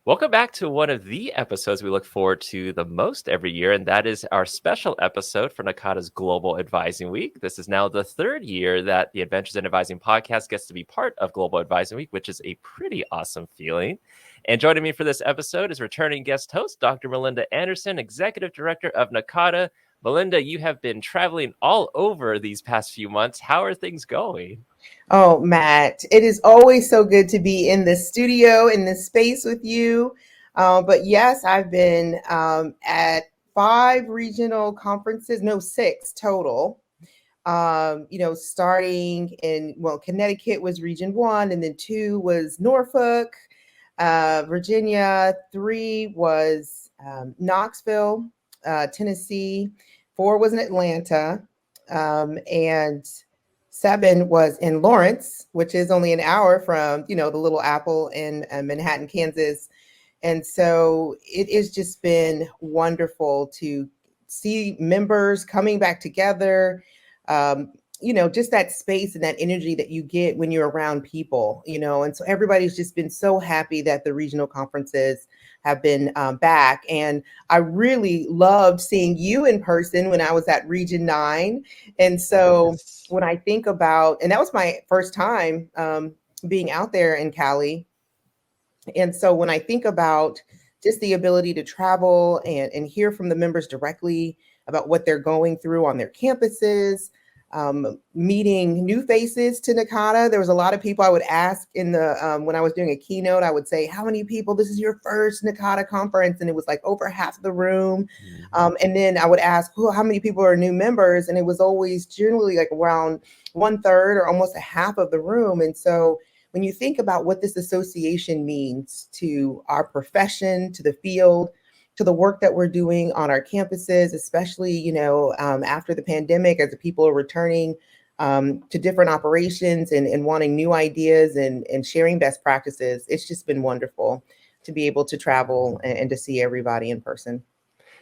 Welcome back to one of the episodes we look forward to the most every year, and that is our special episode for NACADA's Global Advising Week. This is now the third year that the Adventures in Advising podcast gets to be part of Global Advising Week, which is a pretty awesome feeling. And joining me for this episode is returning guest host, Dr. Melinda Anderson, Executive Director of NACADA. Melinda, you have been traveling all over these past few months. How are things going? Oh, Matt, it is always so good to be in the studio, in this space with you. But yes, I've been at 5 regional conferences, no, 6 total. Starting Connecticut was Region 1, and then 2 was Norfolk, Virginia, 3 was Knoxville, Tennessee, 4 was in Atlanta, and 7 was in Lawrence, which is only an hour from, the Little Apple in Manhattan, Kansas. And so it has just been wonderful to see members coming back together, just that space and that energy that you get when you're around people, and so everybody's just been so happy that the regional conferences have been back. And I really loved seeing you in person when I was at Region 9. And so when I think about, and that was my first time being out there in Cali. And so when I think about just the ability to travel and hear from the members directly about what they're going through on their campuses, meeting new faces to NACADA. There was a lot of people I would ask in the when I was doing a keynote. I would say, "How many people? This is your first NACADA conference," and it was like over half the room. And then I would ask, "Well, how many people are new members?" And it was always generally like around 1/3 or almost a half of the room. And so when you think about what this association means to our profession, to the field, to the work that we're doing on our campuses, especially, after the pandemic, as the people are returning to different operations and wanting new ideas and sharing best practices, it's just been wonderful to be able to travel and to see everybody in person.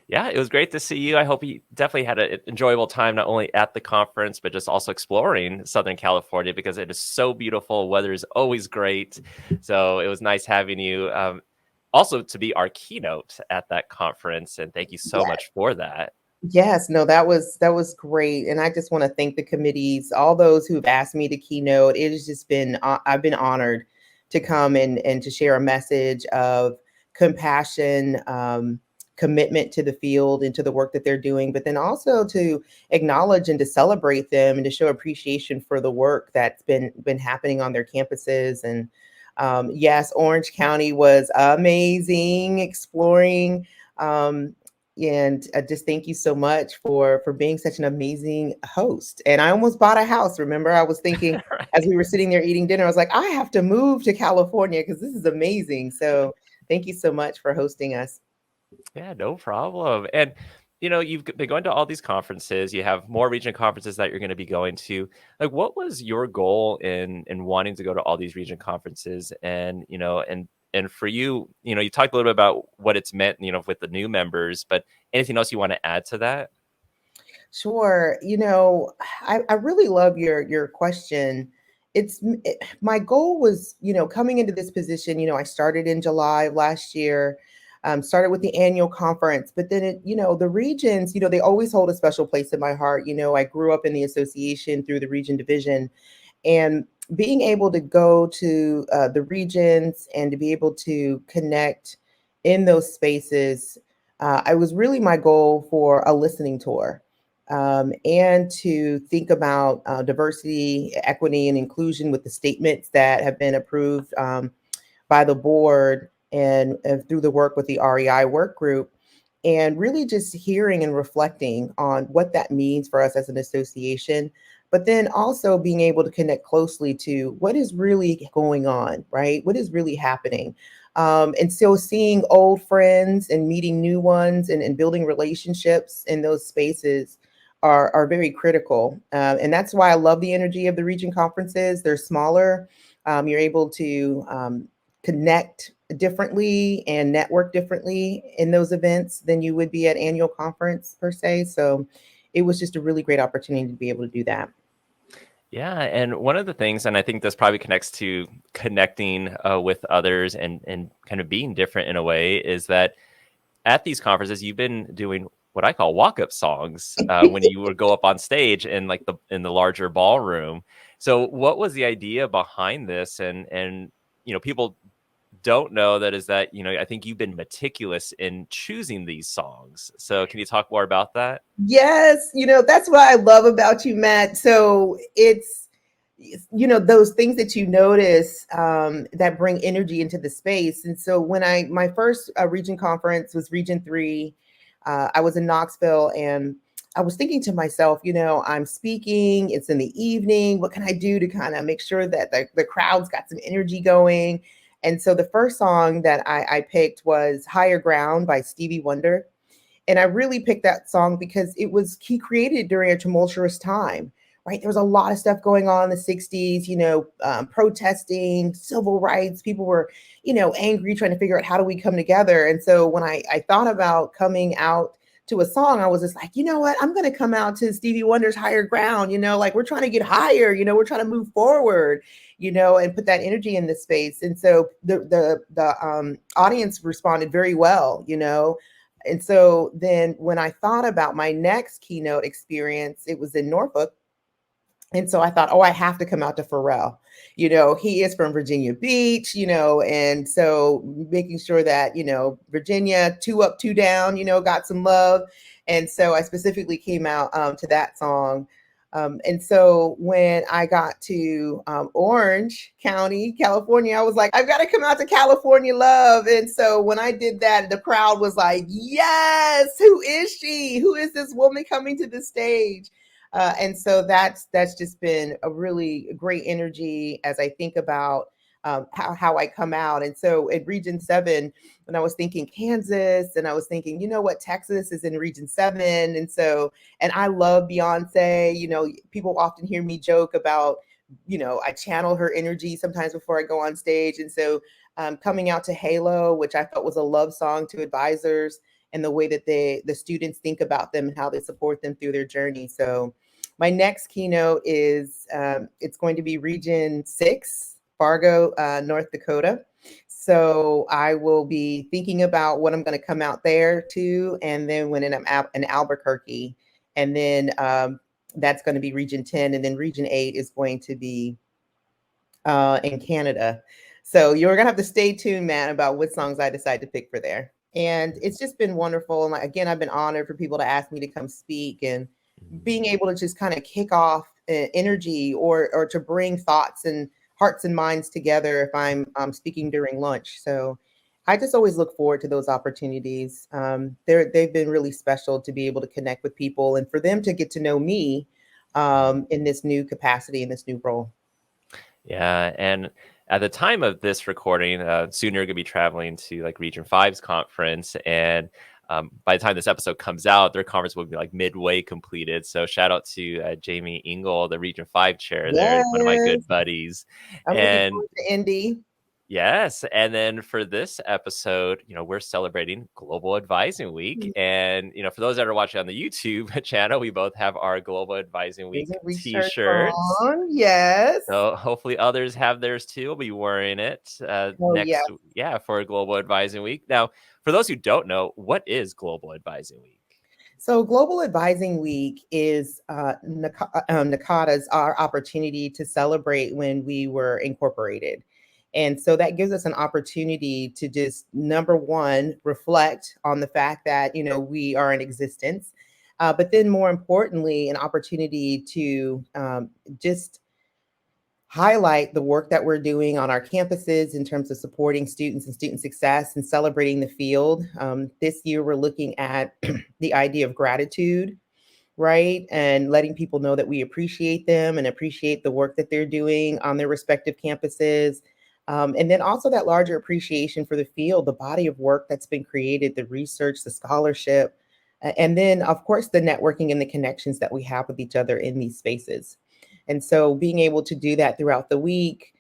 Yeah, it was great to see you. I hope you definitely had an enjoyable time, not only at the conference, but just also exploring Southern California because it is so beautiful. Weather is always great. So it was nice having you also to be our keynote at that conference. And thank you so much for that. Yes, no, that was great. And I just want to thank the committees, all those who've asked me to keynote. It has just been, I've been honored to come and to share a message of compassion, commitment to the field and to the work that they're doing, but then also to acknowledge and to celebrate them and to show appreciation for the work that's been happening on their campuses. And yes, Orange County was amazing exploring. And just thank you so much for being such an amazing host. And I almost bought a house. Remember, I was thinking Right. as we were sitting there eating dinner, I was like, I have to move to California because this is amazing. So thank you so much for hosting us. Yeah, no problem. And you've been going to all these conferences. You have more regional conferences that you're going to be going to. Like, what was your goal in wanting to go to all these regional conferences? And and for you, you talked a little bit about what it's meant, with the new members. But anything else you want to add to that? Sure. I really love your question. My goal was, coming into this position, I started in July of last year, started with the annual conference, but then the regions, they always hold a special place in my heart. I grew up in the association through the region division, and being able to go to the regions and to be able to connect in those spaces, it was really my goal for a listening tour, and to think about diversity, equity, and inclusion with the statements that have been approved by the board and through the work with the REI work group, and really just hearing and reflecting on what that means for us as an association, but then also being able to connect closely to what is really going on, right? What is really happening? And so seeing old friends and meeting new ones and building relationships in those spaces are very critical. And that's why I love the energy of the region conferences. They're smaller. You're able to connect differently and network differently in those events than you would be at annual conference per se. So it was just a really great opportunity to be able to do that. Yeah, and one of the things, and I think this probably connects to connecting with others and kind of being different in a way, is that at these conferences you've been doing what I call walk-up songs when you would go up on stage in like the larger ballroom. So, what was the idea behind this? And people don't know that is that I think you've been meticulous in choosing these songs. So, can you talk more about that? Yes, that's what I love about you, Matt. So it's, those things that you notice that bring energy into the space. And so when my first region conference was Region 3, I was in Knoxville, and I was thinking to myself, I'm speaking, it's in the evening. What can I do to kind of make sure that the crowd's got some energy going? And so the first song that I picked was Higher Ground by Stevie Wonder. And I really picked that song because he created during a tumultuous time, right? There was a lot of stuff going on in the 60s, protesting, civil rights. People were, angry, trying to figure out how do we come together. And so when I thought about coming out to a song, I was just like, you know what? I'm going to come out to Stevie Wonder's Higher Ground, like we're trying to get higher, we're trying to move forward, and put that energy in the space. And so the audience responded very well, and so then when I thought about my next keynote experience, it was in Norfolk. And so I thought, oh, I have to come out to Pharrell. He is from Virginia Beach, and so making sure that, Virginia, 2 up, 2 down, got some love. And so I specifically came out to that song. And so when I got to Orange County, California, I was like, I've got to come out to California Love. And so when I did that, the crowd was like, yes, who is she? Who is this woman coming to the stage? And so that's just been a really great energy as I think about how I come out. And so in Region 7, when I was thinking Kansas, and I was thinking, Texas is in Region 7. And I love Beyonce. People often hear me joke about, I channel her energy sometimes before I go on stage. And so coming out to Halo, which I felt was a love song to advisors, and the way that the students think about them and how they support them through their journey. So my next keynote is it's going to be Region 6, Fargo, North Dakota. So I will be thinking about what I'm going to come out there to, and then when I'm in Albuquerque, and then that's going to be Region 10, and then Region 8 is going to be in Canada. So you're going to have to stay tuned, man, about what songs I decide to pick for there. And it's just been wonderful. And again, I've been honored for people to ask me to come speak, and being able to just kind of kick off energy or to bring thoughts and hearts and minds together if I'm speaking during lunch. So I just always look forward to those opportunities. They've been really special to be able to connect with people and for them to get to know me in this new capacity, in this new role. Yeah, and at the time of this recording, soon you're going to be traveling to like Region 5's conference, and by the time this episode comes out, their conference will be like midway completed. So shout out to Jamie Engel, the Region 5 chair there, one of my Yes, good buddies. I'm looking And forward to Indy. yes, and then for this episode, we're celebrating Global Advising Week, and for those that are watching on the YouTube channel, we both have our Global Advising There's Week a research T-shirts. on. Yes. So hopefully others have theirs too. We'll be wearing it Oh, yeah. for Global Advising Week. Now, for those who don't know, what is Global Advising Week? So Global Advising Week is NACADA's our opportunity to celebrate when we were incorporated. And so that gives us an opportunity to just, number one, reflect on the fact that, we are in existence. But then more importantly, an opportunity to just highlight the work that we're doing on our campuses in terms of supporting students and student success and celebrating the field. This year, we're looking at the idea of gratitude, right? And letting people know that we appreciate them and appreciate the work that they're doing on their respective campuses. And then also that larger appreciation for the field, the body of work that's been created, the research, the scholarship, and then, of course, the networking and the connections that we have with each other in these spaces. And so being able to do that throughout the week,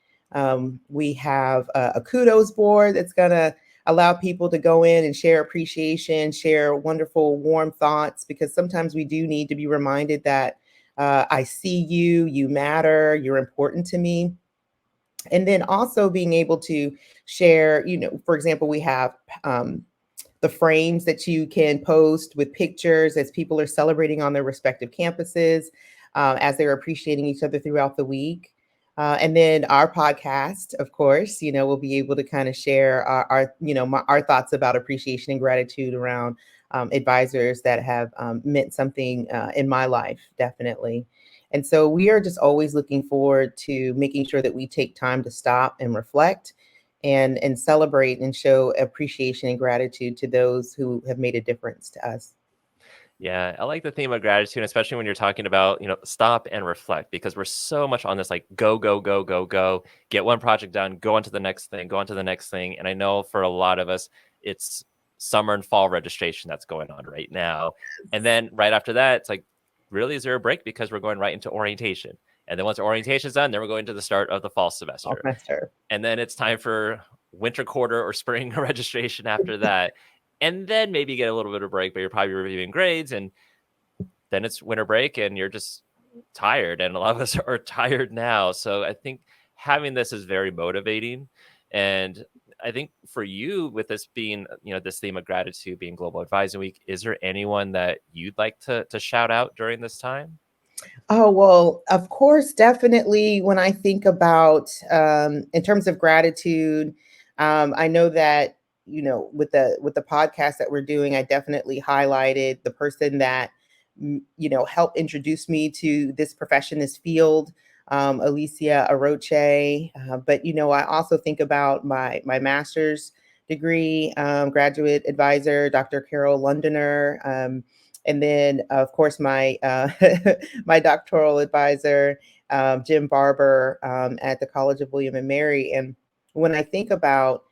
we have a kudos board that's going to allow people to go in and share appreciation, share wonderful, warm thoughts, because sometimes we do need to be reminded that I see you, you matter, you're important to me. And then also being able to share, for example, we have the frames that you can post with pictures as people are celebrating on their respective campuses, as they're appreciating each other throughout the week. And then our podcast, of course, we'll be able to kind of share our thoughts about appreciation and gratitude around advisors that have meant something in my life, definitely. And so we are just always looking forward to making sure that we take time to stop and reflect and celebrate and show appreciation and gratitude to those who have made a difference to us. Yeah, I like the theme of gratitude, especially when you're talking about, stop and reflect, because we're so much on this like go, go, go, go, go, get one project done, go on to the next thing, go on to the next thing. And I know for a lot of us, it's summer and fall registration that's going on right now. And then right after that, it's like, really, is there a break? Because we're going right into orientation. And then once orientation is done, then we're going to the start of the fall semester. And then it's time for winter quarter or spring registration after that. And then maybe get a little bit of break, but you're probably reviewing grades, and then it's winter break and you're just tired. And a lot of us are tired now. So I think having this is very motivating. And I think for you, with this being, this theme of gratitude being Global Advising Week, is there anyone that you'd like to shout out during this time? Oh, well, of course, definitely. When I think about in terms of gratitude, I know that, with the podcast that we're doing, I definitely highlighted the person that, helped introduce me to this profession, this field, Alicia Aroche. But, I also think about my master's degree graduate advisor, Dr. Carol Londoner. And then, of course, my my doctoral advisor, Jim Barber, at the College of William and Mary. And when I think about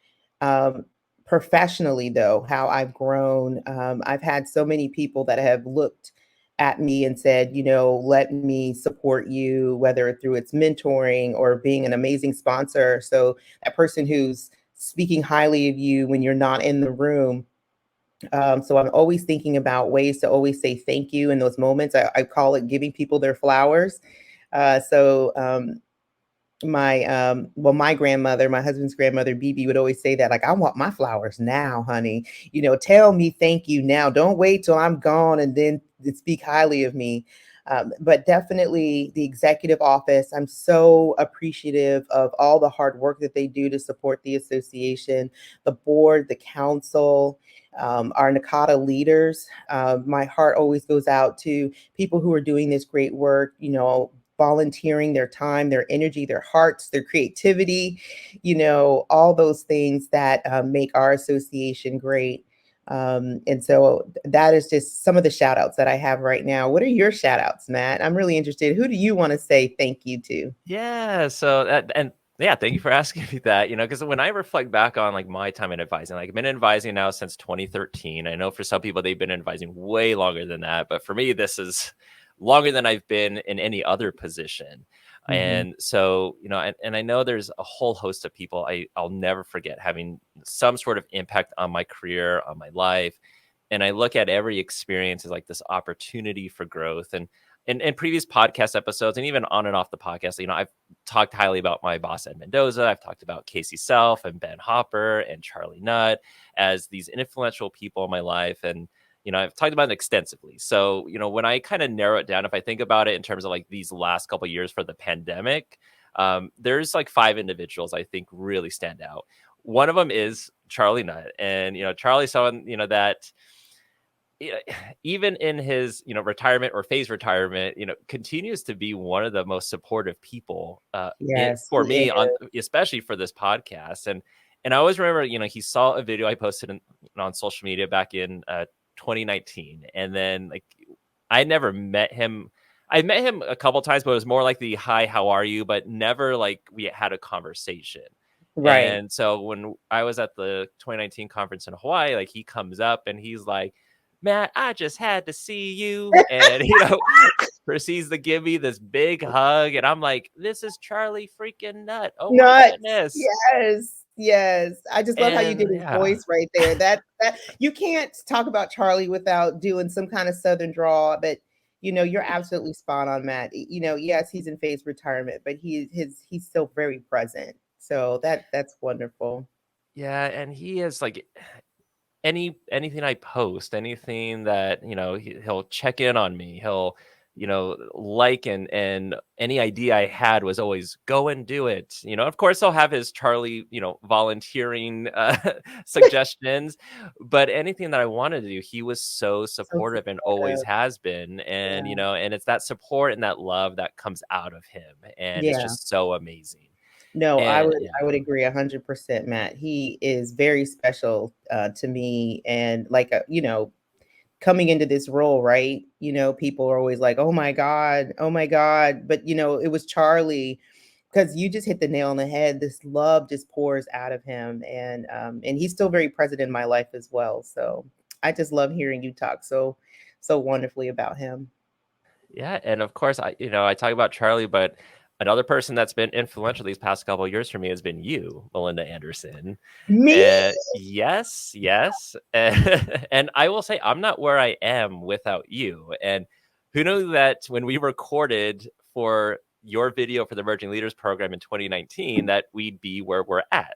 professionally, though, how I've grown, I've had so many people that have looked at me and said, let me support you, whether through its mentoring or being an amazing sponsor. So that person who's speaking highly of you when you're not in the room. So I'm always thinking about ways to always say thank you in those moments. I call it giving people their flowers. My grandmother, my husband's grandmother, Bibi, would always say that, like, I want my flowers now, honey. Tell me thank you now. Don't wait till I'm gone and then speak highly of me. But definitely the executive office, I'm so appreciative of all the hard work that they do to support the association, the board, the council, our NACADA leaders. My heart always goes out to people who are doing this great work, volunteering their time, their energy, their hearts, their creativity, all those things that make our association great. And so that is just some of the shout outs that I have right now. What are your shout outs, Matt? I'm really interested. Who do you want to say thank you to? Yeah. So yeah, thank you for asking me that. Because when I reflect back on like my time in advising, like I've been advising now since 2013. I know for some people they've been advising way longer than that, but for me, this is longer than I've been in any other position. Mhm. And so, and I know there's a whole host of people I'll never forget having some sort of impact on my career, on my life. And I look at every experience as like this opportunity for growth. And in previous podcast episodes, and even on and off the podcast, I've talked highly about my boss, Ed Mendoza. I've talked about Casey Self and Ben Hopper and Charlie Nutt as these influential people in my life. And, I've talked about it extensively. So, when I kind of narrow it down, if I think about it in terms of like these last couple of years for the pandemic, there's like 5 individuals I think really stand out. One of them is Charlie Nutt. And, Charlie's someone, that even in his retirement or phase retirement, continues to be one of the most supportive people Yes, for he me, is. especially for this podcast. And I always remember, he saw a video I posted on social media back in 2019, and then like I never met him. I met him a couple times, but it was more like the hi, how are you, but never like we had a conversation. Right. And so when I was at the 2019 conference in Hawaii, like he comes up and he's like, Matt, I just had to see you. And, proceeds to give me this big hug. And I'm like, this is Charlie freaking Nutt. Oh my Nuts. goodness. Yes. Yes. I just love how you did And his yeah. voice right there. That you can't talk about Charlie without doing some kind of Southern drawl, but You're absolutely spot on, Matt. Yes, he's in phase retirement, but he's still very present. So that's wonderful. Yeah, and he is like anything I post, anything that, he'll check in on me. He'll, like and any idea I had was always go and do it. Of course he'll have his Charlie, volunteering suggestions, but anything that I wanted to do, he was so So supportive and always supportive. has been. And, Yeah. and it's that support and that love that comes out of him. And it's Yeah. just so amazing. No, I And would yeah. I would agree 100%, Matt. He is very special to me, and like coming into this role, right? People are always like, oh my God," but it was Charlie, because you just hit the nail on the head. This love just pours out of him, and he's still very present in my life as well. So I just love hearing you talk so wonderfully about him. Yeah, and of course, I talk about Charlie, but another person that's been influential these past couple of years for me has been you, Melinda Anderson. Me? And yes, yes, and I will say I'm not where I am without you. And who knew that when we recorded for your video for the Emerging Leaders Program in 2019, that we'd be where we're at.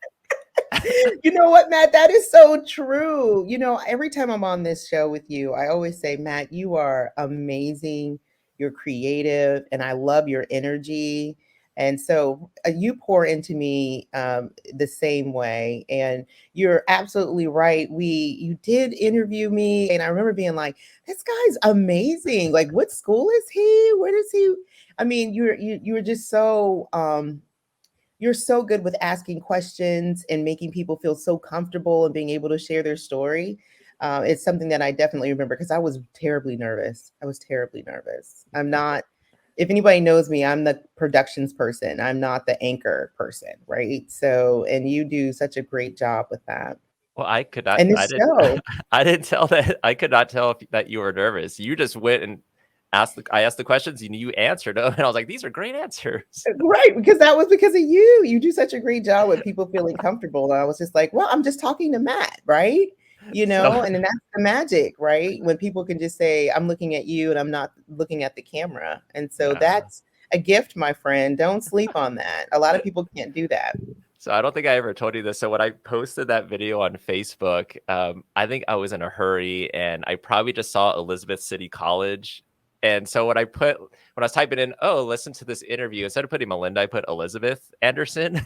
You know what, Matt? That is so true. Every time I'm on this show with you, I always say, Matt, you are amazing. You're creative, and I love your energy. And so you pour into me the same way. And you're absolutely right. You did interview me, and I remember being like, "This guy's amazing. Like, what school is he? Where does he?" I mean, you were just so you're so good with asking questions and making people feel so comfortable and being able to share their story. It's something that I definitely remember because I was terribly nervous. I was terribly nervous. I'm not, if anybody knows me, I'm the productions person. I'm not the anchor person, right? So, and you do such a great job with that. Well, I could not. And I this didn't. show, I didn't tell that. I could not tell that you were nervous. You just went and I asked the questions and you answered them, and I was like, "These are great answers." right? Because that was because of you. You do such a great job with people feeling comfortable. And I was just like, well, I'm just talking to Matt, right? So, And then that's the magic, right? When people can just say, I'm looking at you and I'm not looking at the camera. And so yeah. that's a gift, my friend. Don't sleep on that. A lot of people can't do that. So I don't think I ever told you this. So when I posted that video on Facebook, I think I was in a hurry and I probably just saw Elizabeth City College. And so when I was typing in, oh, listen to this interview, instead of putting Melinda, I put Elizabeth Anderson.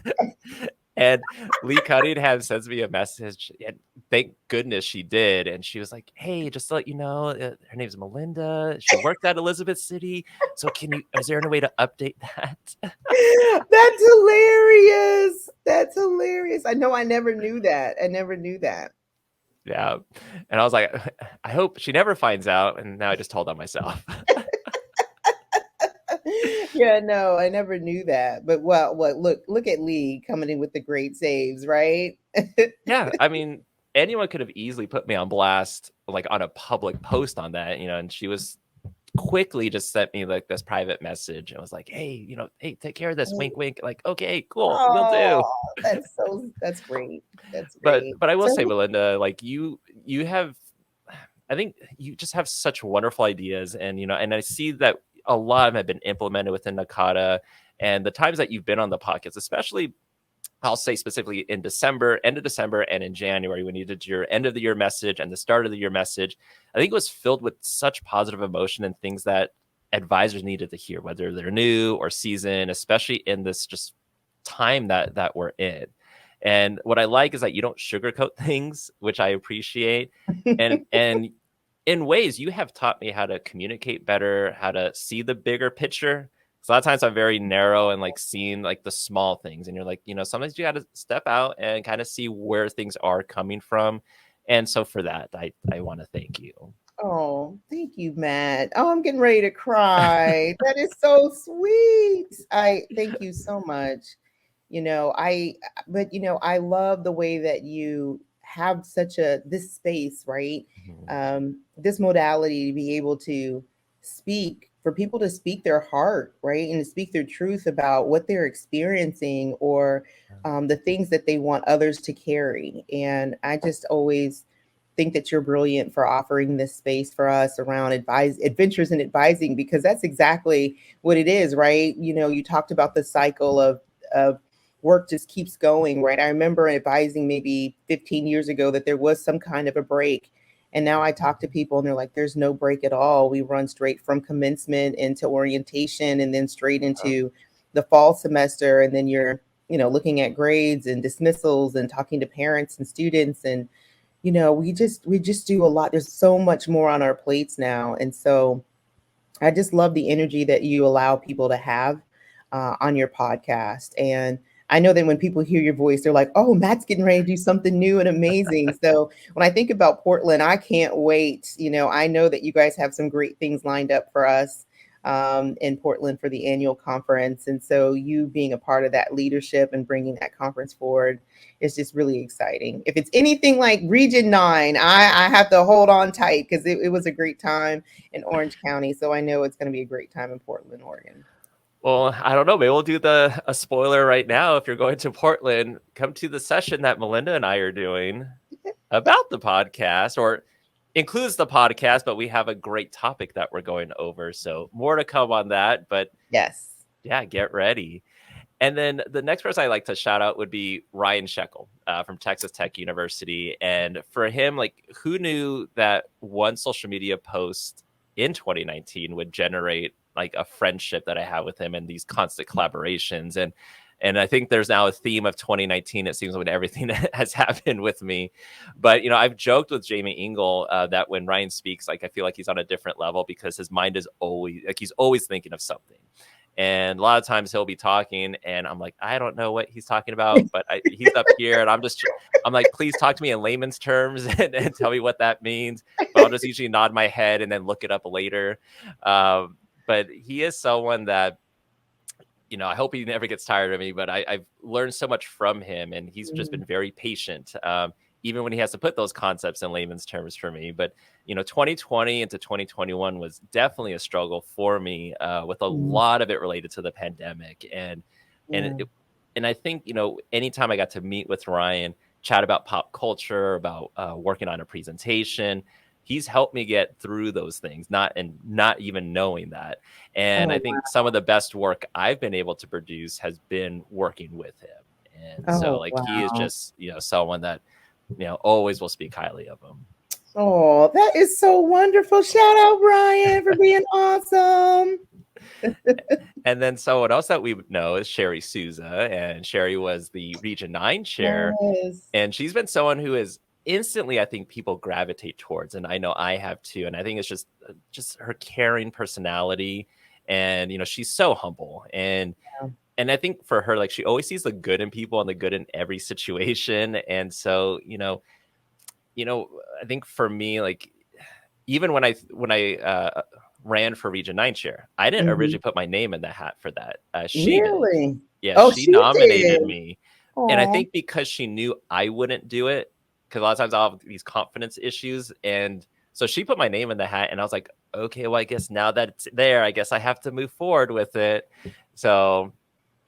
And Lee Cunningham sends me a message, and thank goodness she did. And she was like, "Hey, just to let you know, her name's Melinda. She worked at Elizabeth City. So is there any way to update that?" That's hilarious. That's hilarious. I know I never knew that. I never knew that. Yeah. And I was like, I hope she never finds out. And now I just told on myself. Yeah, no, I never knew that. But well, what look at Lee coming in with the great saves, right? Yeah. I mean, anyone could have easily put me on blast, like on a public post on that, and she was quickly just sent me like this private message and was like, hey, hey, take care of this. Wink, wink. Like, okay, cool. We'll do. Oh, that's great. That's But great. I will So say, Melinda, like you have, I think you just have such wonderful ideas, and and I see that a lot of them have been implemented within NACADA, and the times that you've been on the podcast, especially I'll say specifically in December, end of December, and in January when you did your end of the year message and the start of the year message, I think it was filled with such positive emotion and things that advisors needed to hear, whether they're new or seasoned, especially in this just time that we're in. And what I like is that you don't sugarcoat things, which I appreciate. And in ways you have taught me how to communicate better, how to see the bigger picture. So a lot of times I'm very narrow and like seeing like the small things. And you're like, sometimes you got to step out and kind of see where things are coming from. And so for that, I want to thank you. oh, thank you, Matt. Oh, I'm getting ready to cry. That is so sweet. I thank you so much. I but I love the way that you have such a this space, right? Mhm. This modality to be able to speak, for people to speak their heart, right? And to speak their truth about what they're experiencing, or the things that they want others to carry. And I just always think that you're brilliant for offering this space for us around adventures and advising, because that's exactly what it is, right? You talked about the cycle of work just keeps going, right? I remember advising maybe 15 years ago that there was some kind of a break. And now I talk to people and they're like, there's no break at all. We run straight from commencement into orientation and then straight into the fall semester. And then you're, looking at grades and dismissals and talking to parents and students. And, we just do a lot. There's so much more on our plates now. And so I just love the energy that you allow people to have on your podcast. And I know that when people hear your voice, they're like, oh, Matt's getting ready to do something new and amazing. So when I think about Portland, I can't wait. I know that you guys have some great things lined up for us in Portland for the annual conference. And so you being a part of that leadership and bringing that conference forward is just really exciting. If it's anything like Region 9, I have to hold on tight because it was a great time in Orange County. So I know it's going to be a great time in Portland, Oregon. Well, I don't know. Maybe we'll do a spoiler right now. If you're going to Portland, come to the session that Melinda and I are doing about the podcast, or includes the podcast, but we have a great topic that we're going over. So more to come on that. But yes, yeah, get ready. And then the next person I like to shout out would be Ryan Sheckle from Texas Tech University. And for him, like, who knew that one social media post in 2019 would generate like a friendship that I have with him and these constant collaborations. And I think there's now a theme of 2019, it seems, with everything that has happened with me. But, I've joked with Jamie Ingle that when Ryan speaks, like, I feel like he's on a different level because his mind is always like, he's always thinking of something. And a lot of times he'll be talking and I'm like, I don't know what he's talking about, but he's up here and I'm like, please talk to me in layman's terms and tell me what that means. But I'll just usually nod my head and then look it up later. But he is someone that, I hope he never gets tired of me, but I've learned so much from him and he's just been very patient. Even when he has to put those concepts in layman's terms for me. But, 2020 into 2021 was definitely a struggle for me with a lot of it related to the pandemic. And I think, anytime I got to meet with Ryan, chat about pop culture, about working on a presentation, he's helped me get through those things, not even knowing that. And I think some of the best work I've been able to produce has been working with him. And so he is just, someone that, always will speak highly of him. Oh, that is so wonderful. Shout out Ryan for being awesome. And then someone else that we know is Sherry Souza. And Sherry was the Region 9 chair. Yes. And she's been someone who is instantly, I think, people gravitate towards. And I know I have too. And I think it's just her caring personality. And, she's so humble. And I think for her, like, she always sees the good in people and the good in every situation. And so, I think for me, like, even when I ran for Region 9 chair, I didn't originally put my name in the hat for that. She really? did. Yeah, she nominated did. me. Aww. And I think because she knew I wouldn't do it, because a lot of times I'll have these confidence issues. And so she put my name in the hat and I was like, okay, well, I guess now that it's there, I guess I have to move forward with it. So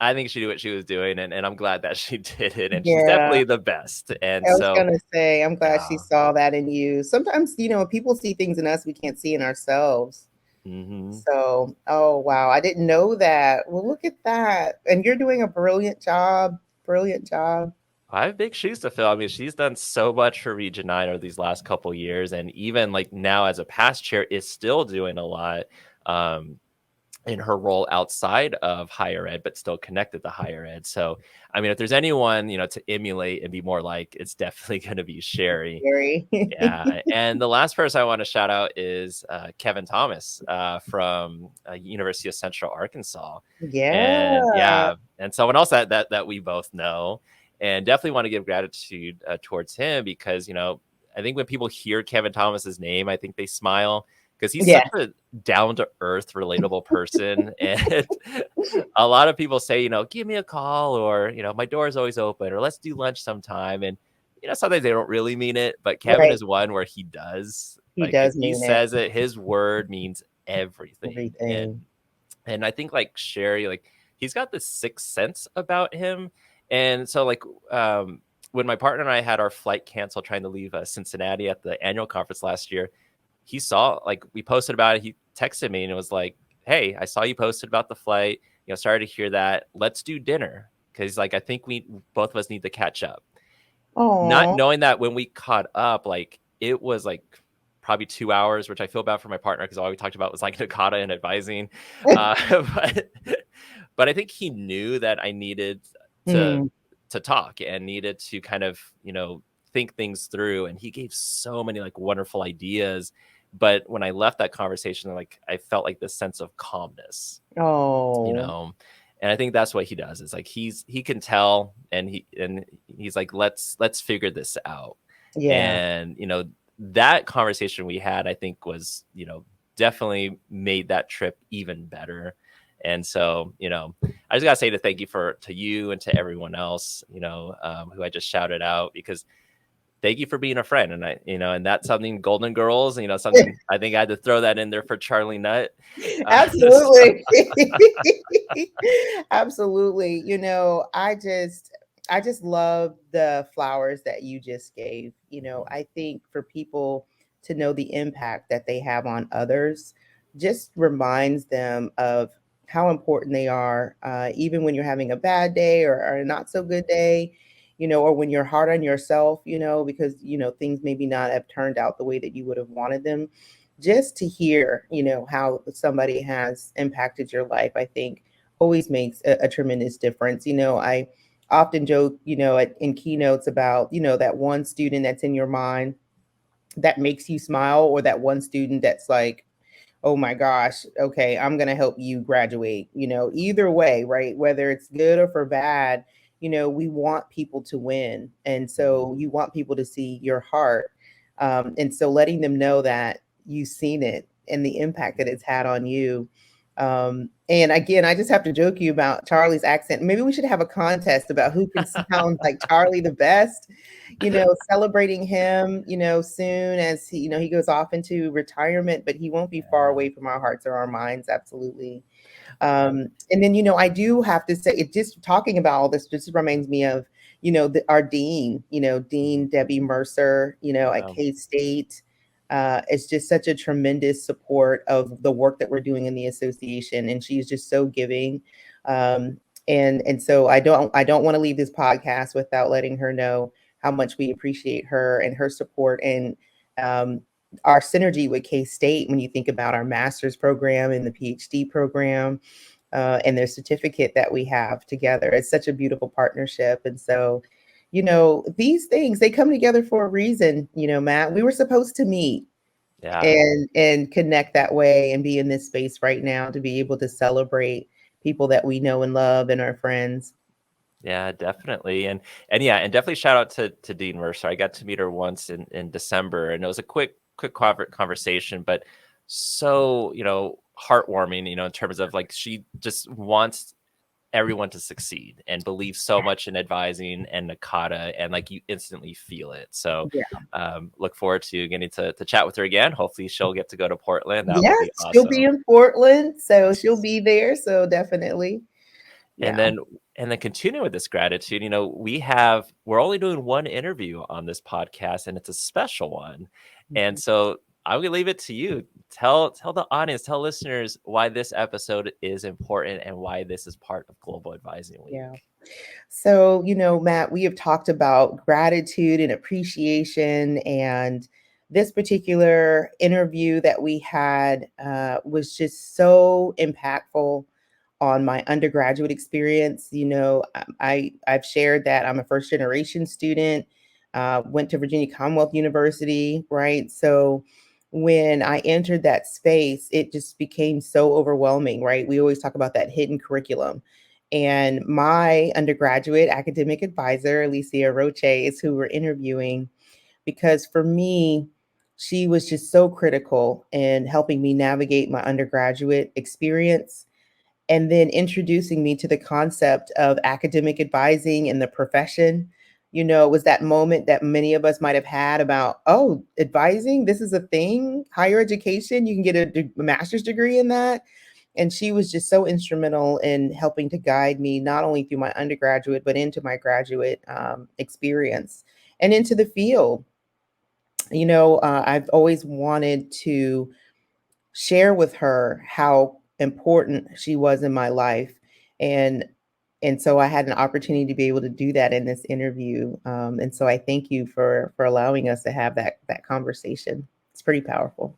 I think she knew what she was doing, and I'm glad that she did it. And she's definitely the best. And I was gonna say, I'm glad she saw that in you. Sometimes, people see things in us we can't see in ourselves. So, oh wow, I didn't know that. Well, look at that. And you're doing a brilliant job. Brilliant job. I have big shoes to fill. I mean, she's done so much for Region 9 over these last couple of years, and even like now as a past chair is still doing a lot. In her role outside of higher ed, but still connected to higher ed. So, I mean, if there's anyone, to emulate and be more like, it's definitely going to be Sherry. Yeah. And the last person I want to shout out is Kevin Thomas from University of Central Arkansas. Yeah. And someone else that we both know, and definitely want to give gratitude towards him because, I think when people hear Kevin Thomas's name, I think they smile. Because he's such a down-to-earth, relatable person. And a lot of people say, give me a call or, my door is always open or let's do lunch sometime. And, sometimes they don't really mean it. But Kevin is one where he does. He does mean it. He says it. His word means everything. And I think, like, Sherry, like, he's got this sixth sense about him. And so, like, when my partner and I had our flight canceled trying to leave Cincinnati at the annual conference last year, he saw, like, we posted about it. He texted me and it was like, hey, I saw you posted about the flight. Sorry to hear that. Let's do dinner. Cause like, I think we both of us need to catch up. Not Oh, knowing that when we caught up, like it was like probably 2 hours, which I feel bad for my partner because all we talked about was like NACADA and advising. But but I think he knew that I needed to mm. talk and needed to kind of, think things through. And he gave so many like wonderful ideas. But when I left that conversation, like I felt like this sense of calmness, you Oh, know. And I think that's what he does. Is like he can tell, and he's like, let's figure this out. yeah. And that conversation we had, I think was, definitely made that trip even better. And so, I just gotta say thank you to you and to everyone else, who I just shouted out, because thank you for being a friend. And and that's something, Golden Girls, something I think I had to throw that in there for Charlie Nutt. So, Absolutely. Absolutely. I just love the flowers that you just gave. I think for people to know the impact that they have on others just reminds them of how important they are, even when you're having a bad day or a not so good day, or when you're hard on yourself, because, things maybe not have turned out the way that you would have wanted them. Just to hear, how somebody has impacted your life, I think always makes a tremendous difference. I often joke, in keynotes about, that one student that's in your mind that makes you smile, or that one student that's like, oh my gosh, okay, I'm going to help you graduate, either way, right? Whether it's good or for bad, we want people to win. And so you want people to see your heart. And so letting them know that you've seen it and the impact that it's had on you. And again, I just have to joke you about Charlie's accent. Maybe we should have a contest about who can sound like Charlie the best, celebrating him, soon as he goes off into retirement, but he won't be far away from our hearts or our minds. Absolutely. And then, I do have to say, it just talking about all this just reminds me of, our dean, Dean Debbie Mercer, at wow. K-State. It's just such a tremendous support of the work that we're doing in the association. And she's just so giving. And so I don't want to leave this podcast without letting her know how much we appreciate her and her support, and um, our synergy with K-State when you think about our master's program and the PhD program, and their certificate that we have together. It's such a beautiful partnership. And so, these things, they come together for a reason. Matt, we were supposed to meet Yeah. and connect that way and be in this space right now to be able to celebrate people that we know and love and our friends. Yeah, definitely. And yeah, and definitely shout out to Dean Mercer. I got to meet her once in December, and it was a quick conversation, but so, heartwarming, in terms of like she just wants everyone to succeed and believes so much in advising and NACADA, and like you instantly feel it. So Yeah. look forward to getting to chat with her again. Hopefully she'll get to go to Portland. That would Yes, be she'll be awesome. in Portland, so she'll be there. So definitely. And Yeah. then continuing with this gratitude, we're only doing one interview on this podcast, and it's a special one. And so I'm gonna leave it to you. Tell the audience, tell listeners why this episode is important and why this is part of Global Advising Yeah. Week. So, Matt, we have talked about gratitude and appreciation. And this particular interview that we had was just so impactful on my undergraduate experience. I've shared that I'm a first generation student, went to Virginia Commonwealth University, right? So when I entered that space, it just became so overwhelming, right? We always talk about that hidden curriculum. And my undergraduate academic advisor, Alicia Roche, is who we're interviewing, because for me, she was just so critical in helping me navigate my undergraduate experience, and then introducing me to the concept of academic advising in the profession. It was that moment that many of us might have had about, oh, advising, this is a thing, higher education, you can get a master's degree in that. And she was just so instrumental in helping to guide me not only through my undergraduate, but into my graduate experience and into the field. I've always wanted to share with her how important she was in my life. And and so I had an opportunity to be able to do that in this interview. And so I thank you for allowing us to have that conversation. It's pretty powerful.